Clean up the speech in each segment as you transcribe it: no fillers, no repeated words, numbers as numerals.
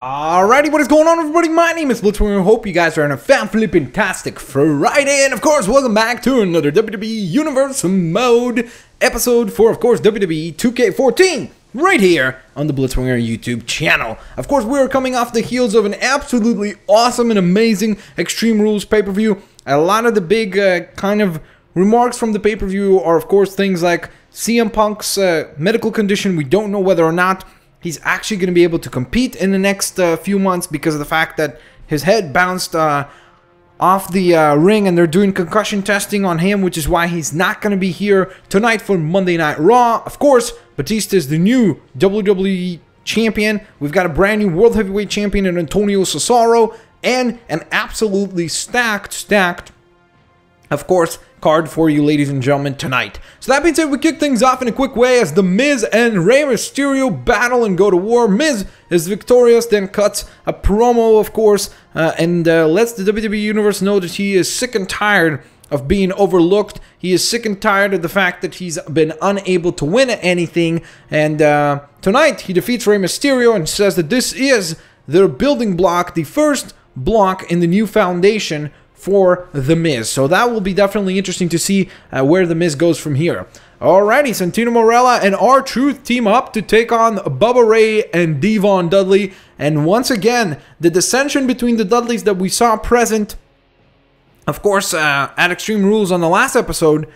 Alrighty, what is going on, everybody? My name is Blitzwinger. Hope you guys are on a fan-flipping-tastic Friday, and of course, welcome back to another WWE Universe Mode episode for, of course, WWE 2K14, right here on the Blitzwinger YouTube channel. Of course, we're coming off the heels of an absolutely awesome and amazing Extreme Rules pay-per-view. A lot of the big kind of remarks from the pay-per-view are, of course, things like CM Punk's medical condition. We don't know whether or not he's actually going to be able to compete in the next few months because of the fact that his head bounced off the ring and they're doing concussion testing on him, which is why he's not going to be here tonight for Monday Night Raw. Of course, Batista is the new WWE champion. We've got a brand new World Heavyweight champion in Antonio Cesaro and an absolutely stacked, of course, card for you, ladies and gentlemen, tonight. So that being said, we kick things off in a quick way as The Miz and Rey Mysterio battle and go to war. Miz is victorious, then cuts a promo, of course, and lets the WWE Universe know that he is sick and tired of being overlooked. He is sick and tired of the fact that he's been unable to win anything. And tonight, he defeats Rey Mysterio and says that this is the building block, the first block in the new foundation for The Miz. So that will be definitely interesting to see where The Miz goes from here. Alrighty, Santino Marella and R-Truth team up to take on Bubba Ray and Devon Dudley. And once again, the dissension between the Dudleys that we saw present, of course, at Extreme Rules on the last episode,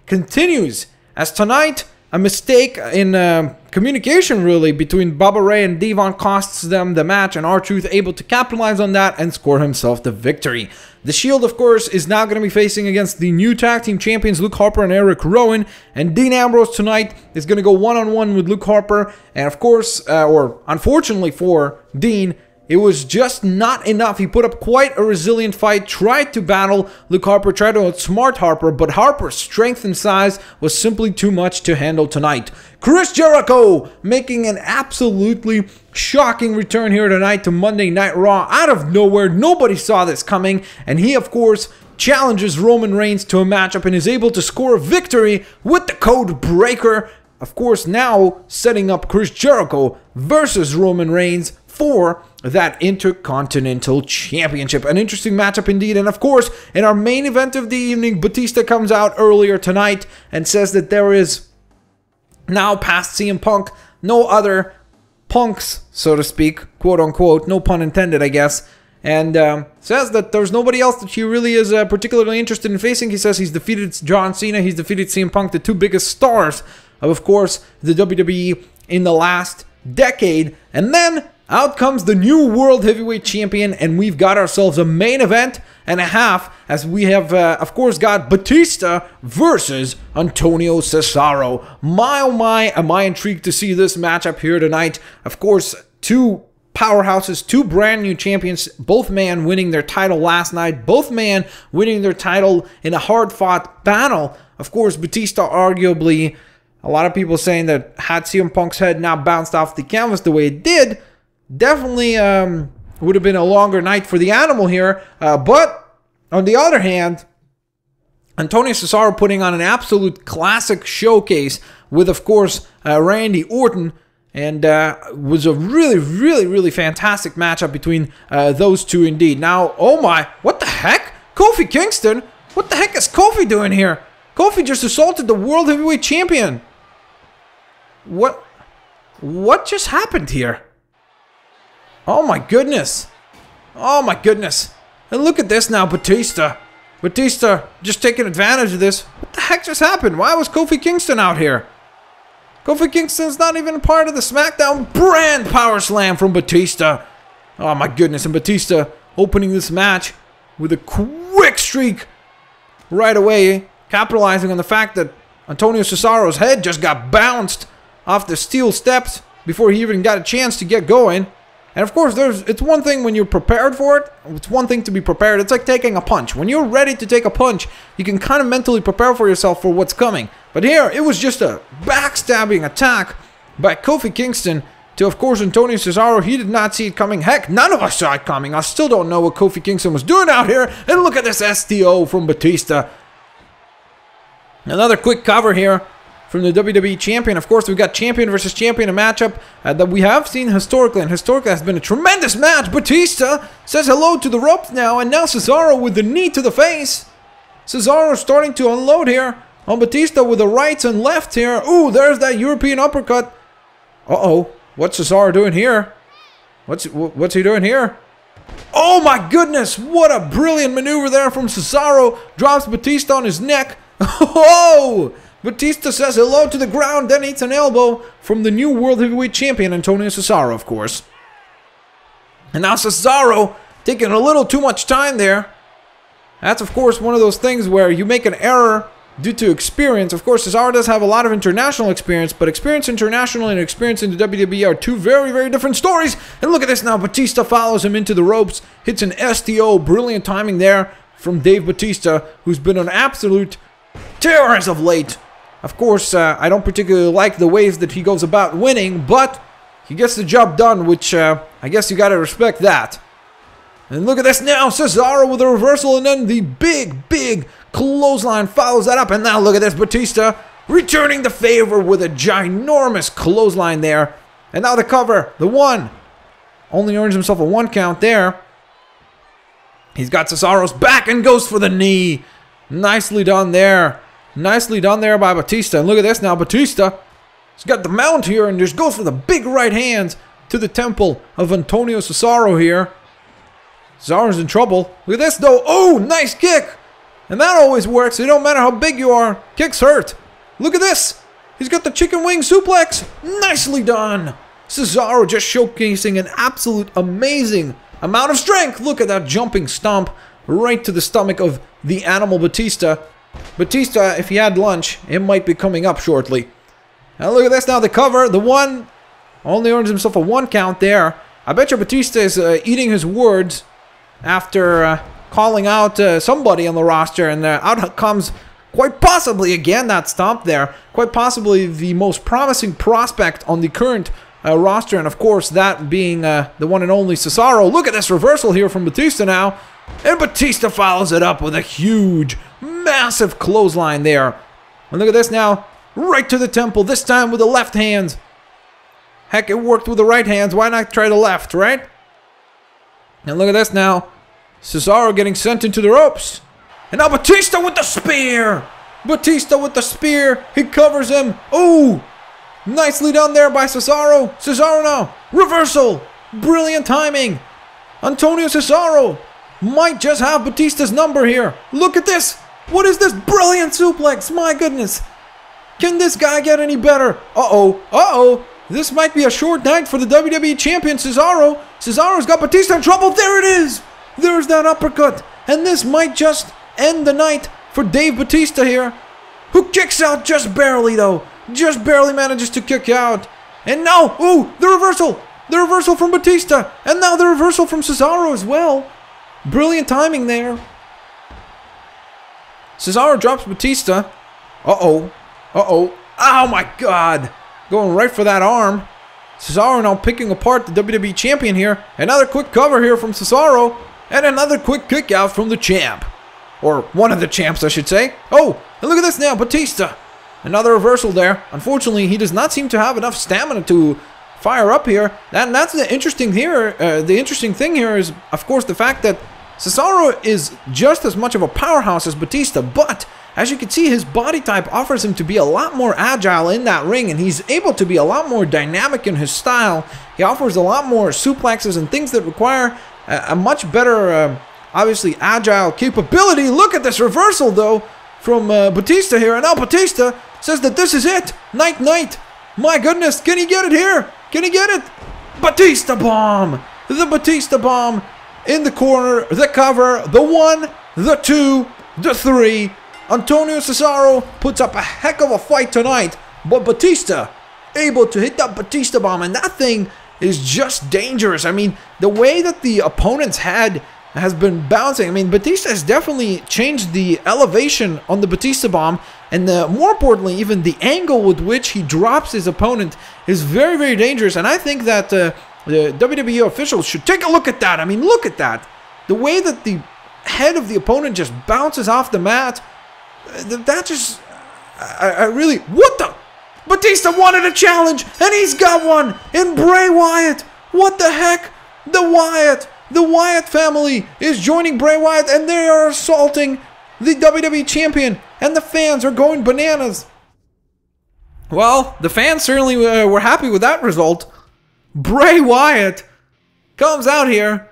continues. As tonight, a mistake in communication, really, between Bubba Ray and Devon costs them the match, and R-Truth able to capitalize on that and score himself the victory. The Shield, of course, is now going to be facing against the new tag team champions, Luke Harper and Eric Rowan, and Dean Ambrose tonight is going to go one-on-one with Luke Harper, and of course, or unfortunately for Dean, it was just not enough. He put up quite a resilient fight, tried to battle Luke Harper, tried to outsmart Harper, but Harper's strength and size was simply too much to handle tonight. Chris Jericho making an absolutely shocking return here tonight to Monday Night Raw out of nowhere. Nobody saw this coming, and he, of course, challenges Roman Reigns to a matchup and is able to score a victory with the Code Breaker. Of course, now setting up Chris Jericho versus Roman Reigns for that Intercontinental Championship. An interesting matchup indeed. And of course, in our main event of the evening, Batista comes out earlier tonight and says that there is now past CM Punk no other punks, so to speak, quote unquote, no pun intended, I guess. And says that there's nobody else that he really is particularly interested in facing. He says he's defeated John Cena, he's defeated CM Punk, the two biggest stars of course, the WWE in the last decade. And then out comes the new World Heavyweight Champion, and we've got ourselves a main event and a half, as we have, of course, got Batista versus Antonio Cesaro. My, oh my, am I intrigued to see this matchup here tonight. Of course, two powerhouses, two brand new champions, both men winning their title last night, both men winning their title in a hard-fought battle. Of course, Batista arguably, a lot of people saying that had CM Punk's head not bounced off the canvas the way it did, definitely would have been a longer night for the animal here. But on the other hand, Antonio Cesaro putting on an absolute classic showcase with, of course, Randy Orton. And was a really fantastic matchup between those two indeed. Now, oh my, what the heck? Kofi Kingston? What the heck is Kofi doing here? Kofi just assaulted the World Heavyweight Champion. What just happened here? Oh my goodness. Oh my goodness. And look at this now, Batista. Batista just taking advantage of this. What the heck just happened? Why was Kofi Kingston out here? Kofi Kingston's not even a part of the Smackdown brand power slam from Batista. Oh my goodness. And Batista opening this match with a quick streak right away, capitalizing on the fact that Antonio Cesaro's head just got bounced off the steel steps before he even got a chance to get going. And of course, it's one thing when you're prepared for it. It's one thing to be prepared. It's like taking a punch. When you're ready to take a punch, you can kind of mentally prepare for yourself for what's coming. But here, it was just a backstabbing attack by Kofi Kingston to, of course, Antonio Cesaro. He did not see it coming. Heck, none of us saw it coming. I still don't know what Kofi Kingston was doing out here. And look at this STO from Batista. Another quick cover here from the WWE Champion. Of course, we've got Champion versus Champion, a matchup that we have seen historically, and historically has been a tremendous match. Batista says hello to the ropes now, and now Cesaro with the knee to the face. Cesaro starting to unload here on Batista with the rights and lefts here. Ooh, there's that European uppercut. Uh-oh, what's Cesaro doing here? What's he doing here? Oh my goodness, what a brilliant maneuver there from Cesaro. Drops Batista on his neck. Oh! Batista says hello to the ground, then eats an elbow from the new World Heavyweight Champion, Antonio Cesaro, of course. And now Cesaro taking a little too much time there. That's, of course, one of those things where you make an error due to experience. Of course, Cesaro does have a lot of international experience, but experience internationally and experience in the WWE are two very, very different stories. And look at this now. Batista follows him into the ropes, hits an STO. Brilliant timing there from Dave Batista, who's been an absolute terror as of late. Of course, I don't particularly like the ways that he goes about winning, but he gets the job done, which I guess you gotta respect that. And look at this now, Cesaro with a reversal, and then the big clothesline follows that up. And now look at this, Batista returning the favor with a ginormous clothesline there. And now the cover, the one. Only earns himself a 1 count there. He's got Cesaro's back and goes for the knee. Nicely done there. Nicely done there by Batista. And look at this now, Batista. He's got the mount here and just goes for the big right hands to the temple of Antonio Cesaro here. Cesaro's in trouble. Look at this though. Oh, nice kick. And that always works. It don't matter how big you are. Kicks hurt. Look at this. He's got the chicken wing suplex. Nicely done. Cesaro just showcasing an absolute amazing amount of strength. Look at that jumping stomp right to the stomach of the animal Batista. Batista, if he had lunch, it might be coming up shortly. Now look at this now. The cover. The one only earns himself a 1 count there. I bet you Batista is eating his words after calling out somebody on the roster, and out comes quite possibly again that stomp there, quite possibly the most promising prospect on the current roster, and of course that being the one and only Cesaro. Look at this reversal here from Batista now, and Batista follows it up with a huge, massive clothesline there. And look at this now, right to the temple, this time with the left hand. Heck, it worked with the right hands, why not try the left, right? And look at this now. Cesaro getting sent into the ropes. And now Batista with the spear. Batista with the spear. He covers him. Oh, nicely done there by Cesaro. Cesaro now. Reversal. Brilliant timing. Antonio Cesaro might just have Batista's number here. Look at this. What is this brilliant suplex? My goodness. Can this guy get any better? Uh-oh. Uh-oh. This might be a short night for the WWE Champion, Cesaro. Cesaro's got Batista in trouble. There it is. There's that uppercut. And this might just end the night for Dave Batista here, who kicks out just barely, though. Just barely manages to kick out. And now, ooh, the reversal. The reversal from Batista. And now the reversal from Cesaro as well. Brilliant timing there. Cesaro drops Batista. Uh-oh. Uh-oh. Oh, my God. Going right for that arm. Cesaro now picking apart the WWE Champion here. Another quick cover here from Cesaro. And another quick kick out from the champ. Or one of the champs, I should say. Oh, and look at this now. Batista. Another reversal there. Unfortunately, he does not seem to have enough stamina to fire up here. And that's the interesting here. The interesting thing here is, of course, the fact that Cesaro is just as much of a powerhouse as Batista, but as you can see, his body type offers him to be a lot more agile in that ring, and he's able to be a lot more dynamic in his style. He offers a lot more suplexes and things that require a much better, obviously, agile capability. Look at this reversal, though, from Batista here. And now Batista says that this is it. Night, night. My goodness, can he get it here? Can he get it? Batista bomb. The Batista bomb in the corner. The cover. The 1, the 2, the 3. Antonio Cesaro puts up a heck of a fight tonight, but Batista able to hit that Batista bomb, and that thing is just dangerous. I mean, the way that the opponent's head has been bouncing, I mean, Batista has definitely changed the elevation on the Batista bomb, and more importantly, even the angle with which he drops his opponent is very, very dangerous, and I think that the WWE officials should take a look at that. I mean, look at that. The way that the head of the opponent just bounces off the mat, that just, I really, what the, Batista wanted a challenge, and he's got one in Bray Wyatt. What the heck? The Wyatt family is joining Bray Wyatt, and they are assaulting the WWE Champion, and the fans are going bananas. Well, the fans certainly were happy with that result. Bray Wyatt comes out here,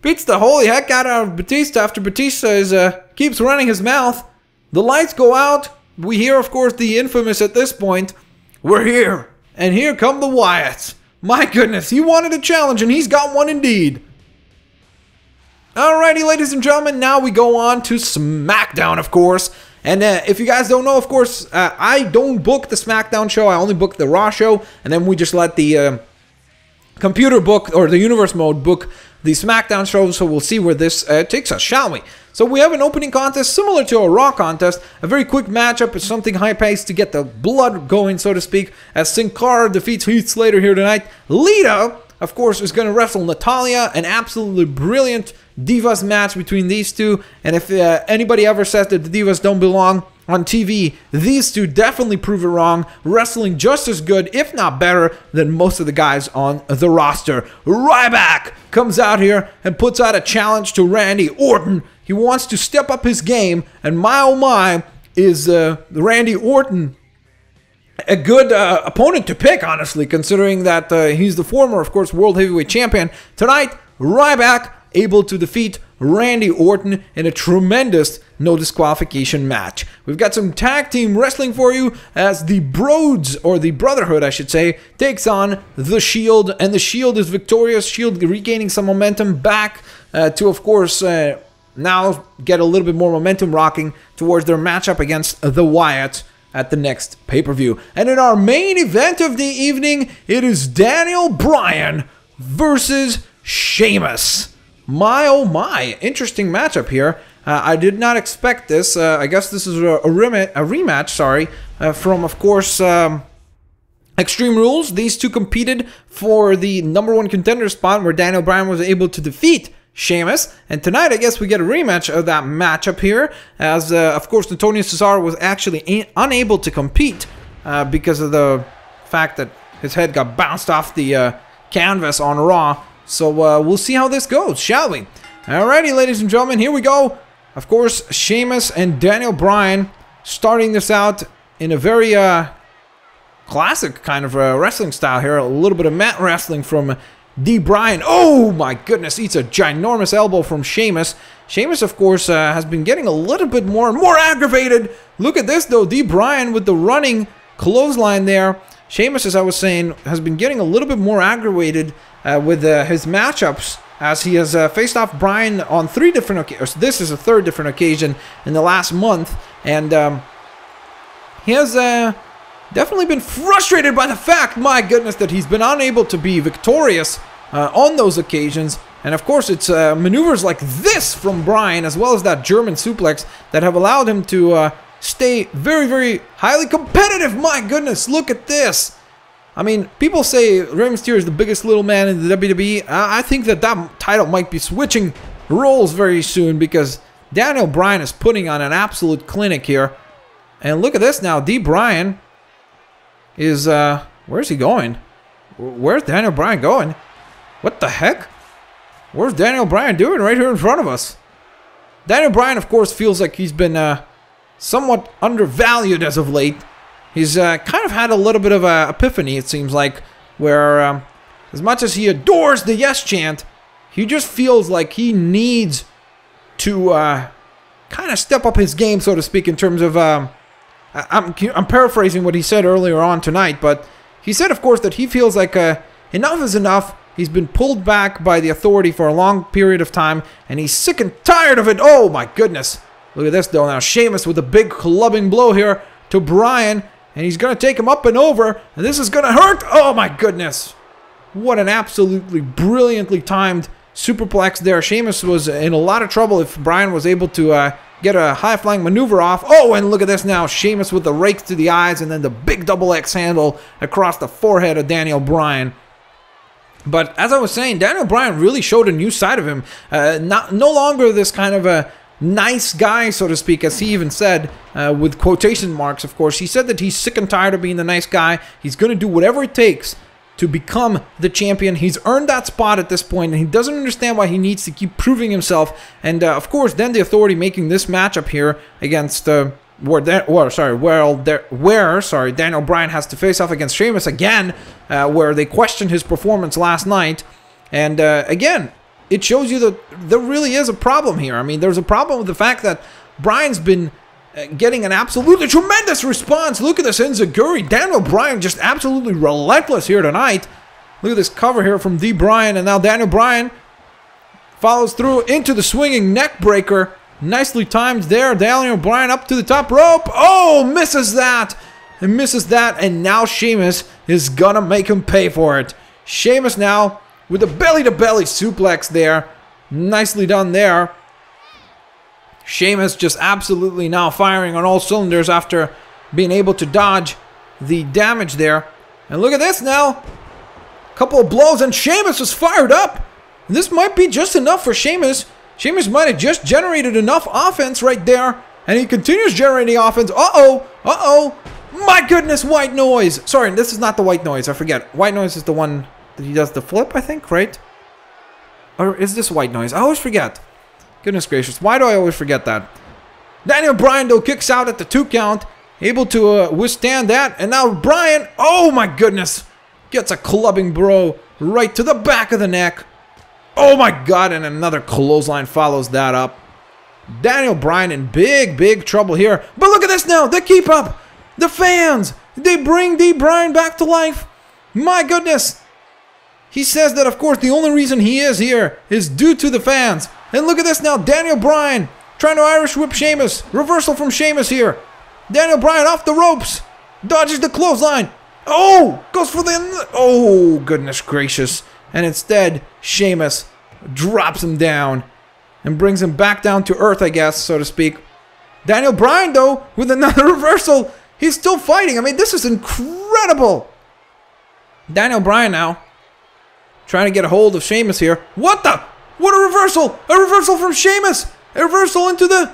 beats the holy heck out of Batista after Batista keeps running his mouth. The lights go out. We hear, of course, the infamous at this point, "We're here." And here come the Wyatts. My goodness, he wanted a challenge, and he's got one indeed. Alrighty, ladies and gentlemen, now we go on to Smackdown, of course. And if you guys don't know, of course, I don't book the Smackdown show. I only book the Raw show, and then we just let the computer book, or the universe mode book, the Smackdown show. So we'll see where this takes us, shall we? So we have an opening contest similar to a Raw contest. A very quick matchup. It's something high-paced to get the blood going, so to speak, as Sin Cara defeats Heath Slater here tonight. Lita, of course, is going to wrestle Natalya. An absolutely brilliant Divas match between these two. And if anybody ever says that the Divas don't belong on TV, these two definitely prove it wrong. Wrestling just as good, if not better, than most of the guys on the roster. Ryback comes out here and puts out a challenge to Randy Orton. He wants to step up his game, and my oh my, is Randy Orton a good opponent to pick, honestly, considering that he's the former, of course, World Heavyweight Champion. Tonight, Ryback able to defeat Randy Orton in a tremendous no disqualification match. We've got some tag team wrestling for you as the Broads, or the Brotherhood I should say, takes on the Shield, and the Shield is victorious. Shield regaining some momentum back to, of course, now get a little bit more momentum rocking towards their matchup against the Wyatts at the next pay-per-view. And in our main event of the evening, it is Daniel Bryan versus Sheamus. My oh my, interesting matchup here. I did not expect this. I guess this is a rematch, sorry, from, of course, Extreme Rules. These two competed for the #1 contender spot, where Daniel Bryan was able to defeat Sheamus. And tonight, I guess we get a rematch of that matchup here, as, of course, Antonio Cesaro was actually unable to compete because of the fact that his head got bounced off the canvas on Raw. So we'll see how this goes, shall we? Alrighty, ladies and gentlemen, here we go. Of course, Sheamus and Daniel Bryan starting this out in a very classic kind of wrestling style here. A little bit of mat wrestling from D. Bryan. Oh my goodness, eats a ginormous elbow from Sheamus. Sheamus, of course, has been getting a little bit more and more aggravated. Look at this, though. D. Bryan with the running clothesline there. Sheamus, as I was saying, has been getting a little bit more aggravated with his matchups, as he has faced off Bryan on 3 different occasions. This is a 3rd different occasion in the last month, and he has definitely been frustrated by the fact, my goodness, that he's been unable to be victorious on those occasions. And of course, it's maneuvers like this from Bryan, as well as that German suplex, that have allowed him to stay very, very highly competitive. My goodness, look at this. I mean, people say Rey Mysterio is the biggest little man in the WWE. I think that that title might be switching roles very soon, because Daniel Bryan is putting on an absolute clinic here. And look at this now. D. Bryan is, where's he going? Where's Daniel Bryan going? What the heck? Where's Daniel Bryan doing right here in front of us? Daniel Bryan, of course, feels like he's been somewhat undervalued as of late. He's kind of had a little bit of an epiphany, it seems like, where as much as he adores the yes chant, he just feels like he needs to kind of step up his game, so to speak, in terms of... I'm paraphrasing what he said earlier on tonight, but he said, of course, that he feels like enough is enough. He's been pulled back by the authority for a long period of time, and he's sick and tired of it. Oh, my goodness. Look at this, though. Now, Sheamus with a big clubbing blow here to Bryan, and he's going to take him up and over, and this is going to hurt. Oh, my goodness. What an absolutely brilliantly timed superplex there. Sheamus was in a lot of trouble if Bryan was able to get a high-flying maneuver off. Oh, and look at this now. Sheamus with the rake to the eyes, and then the big double X handle across the forehead of Daniel Bryan. But as I was saying, Daniel Bryan really showed a new side of him. No longer this kind of a nice guy, so to speak, as he even said, with quotation marks, of course. He said that he's sick and tired of being the nice guy. He's going to do whatever it takes to become the champion. He's earned that spot at this point, and he doesn't understand why he needs to keep proving himself. And of course, then the Authority making this matchup here against where Daniel Bryan has to face off against Sheamus again, where they questioned his performance last night. And again, it shows you that there really is a problem here. I mean, there's a problem with the fact that Bryan's been getting an absolutely tremendous response. Look at this enziguri. Daniel Bryan just absolutely relentless here tonight. Look at this cover here from Bryan, and now Daniel Bryan follows through into the swinging neck breaker. Nicely timed there. Daniel Bryan up to the top rope. Oh, misses that. And misses that, and now Sheamus is gonna make him pay for it. Sheamus now with a belly-to-belly suplex there. Nicely done there. Sheamus just absolutely now firing on all cylinders after being able to dodge the damage there. And look at this now. Couple of blows and Sheamus is fired up. This might be just enough for Sheamus. Sheamus might have just generated enough offense right there. And he continues generating offense. Uh-oh. Uh-oh. My goodness, white noise. Sorry, this is not the white noise. I forget. White noise is the one that he does the flip, I think, right? Or is this white noise? I always forget. Goodness gracious, why do I always forget that? Daniel Bryan, though, kicks out at the 2 count. Able to withstand that. And now Bryan, oh my goodness, gets a clubbing bro right to the back of the neck. Oh my god, and another clothesline follows that up. Daniel Bryan in big trouble here. But look at this now, they keep up. The fans, they bring Bryan back to life. My goodness. He says that, of course, the only reason he is here is due to the fans. And look at this now, Daniel Bryan trying to Irish whip Sheamus. Reversal from Sheamus here. Daniel Bryan off the ropes. Dodges the clothesline. Oh, goes for the... Oh, goodness gracious. And instead, Sheamus drops him down and brings him back down to earth, I guess, so to speak. Daniel Bryan, though, with another reversal. He's still fighting. I mean, this is incredible. Daniel Bryan now trying to get a hold of Sheamus here. What the... What a reversal! A reversal from Sheamus! A reversal into the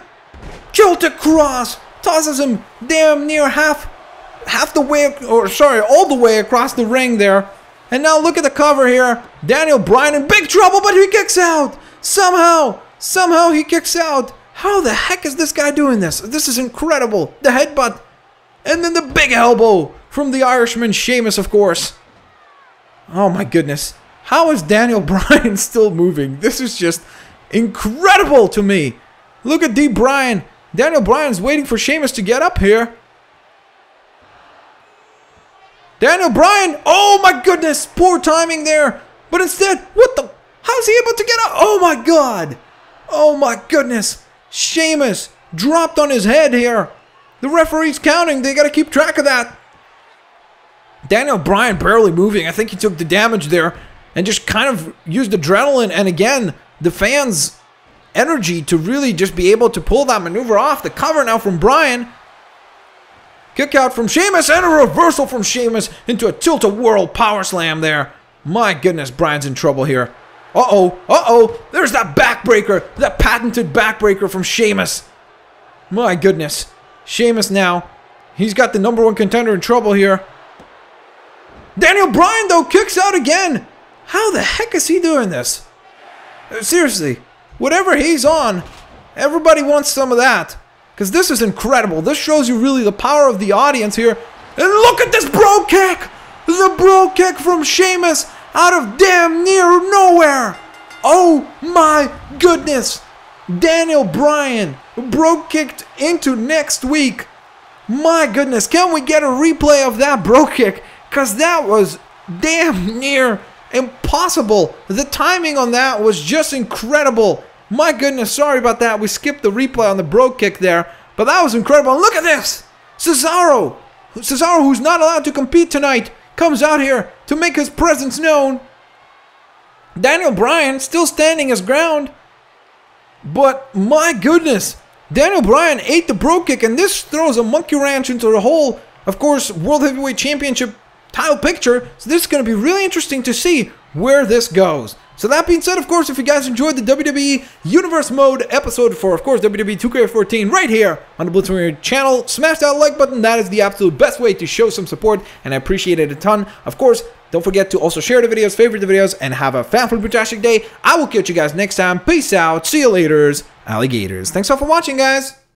Celtic Cross! Tosses him damn near half the way, or sorry, all the way across the ring there. And now look at the cover here. Daniel Bryan in big trouble, but he kicks out! Somehow he kicks out. How the heck is this guy doing this? This is incredible. The headbutt. And then the big elbow from the Irishman Sheamus, of course. Oh my goodness. How is Daniel Bryan still moving? This is just incredible to me. Look at Bryan. Daniel Bryan's waiting for Sheamus to get up here. Daniel Bryan. Oh my goodness. Poor timing there. But instead, what the... How's he able to get up? Oh my god. Oh my goodness. Sheamus dropped on his head here. The referee's counting. They got to keep track of that. Daniel Bryan barely moving. I think he took the damage there. And just kind of used adrenaline and again, the fans' energy to really just be able to pull that maneuver off. The cover now from Bryan. Kick out from Sheamus and a reversal from Sheamus into a tilt-a-whirl power slam there. My goodness, Bryan's in trouble here. Uh-oh. There's that backbreaker. That patented backbreaker from Sheamus. My goodness. Sheamus now. He's got the #1 contender in trouble here. Daniel Bryan, though, kicks out again. How the heck is he doing this? Seriously, whatever he's on, everybody wants some of that. Because this is incredible. This shows you really the power of the audience here. And look at this bro kick! The bro kick from Sheamus out of damn near nowhere. Oh my goodness. Daniel Bryan bro kicked into next week. My goodness, can we get a replay of that bro kick? Because that was damn near impossible. The timing on that was just incredible. My goodness, sorry about that. We skipped the replay on the bro kick there. But that was incredible. And look at this. Cesaro, who's not allowed to compete tonight, comes out here to make his presence known. Daniel Bryan still standing his ground. But my goodness, Daniel Bryan ate the bro kick, and this throws a monkey wrench into the whole, of course, World Heavyweight Championship title picture. So this is going to be really interesting to see where this goes. So that being said, of course, if you guys enjoyed the WWE Universe Mode episode for, of course, WWE 2K14 right here on the Blitzwinger channel, smash that like button. That is the absolute best way to show some support, and I appreciate it a ton. Of course, don't forget to also share the videos, favorite the videos, and have a fan-fantastic day. I will catch you guys next time. Peace out. See you later, alligators. Thanks all for watching, guys.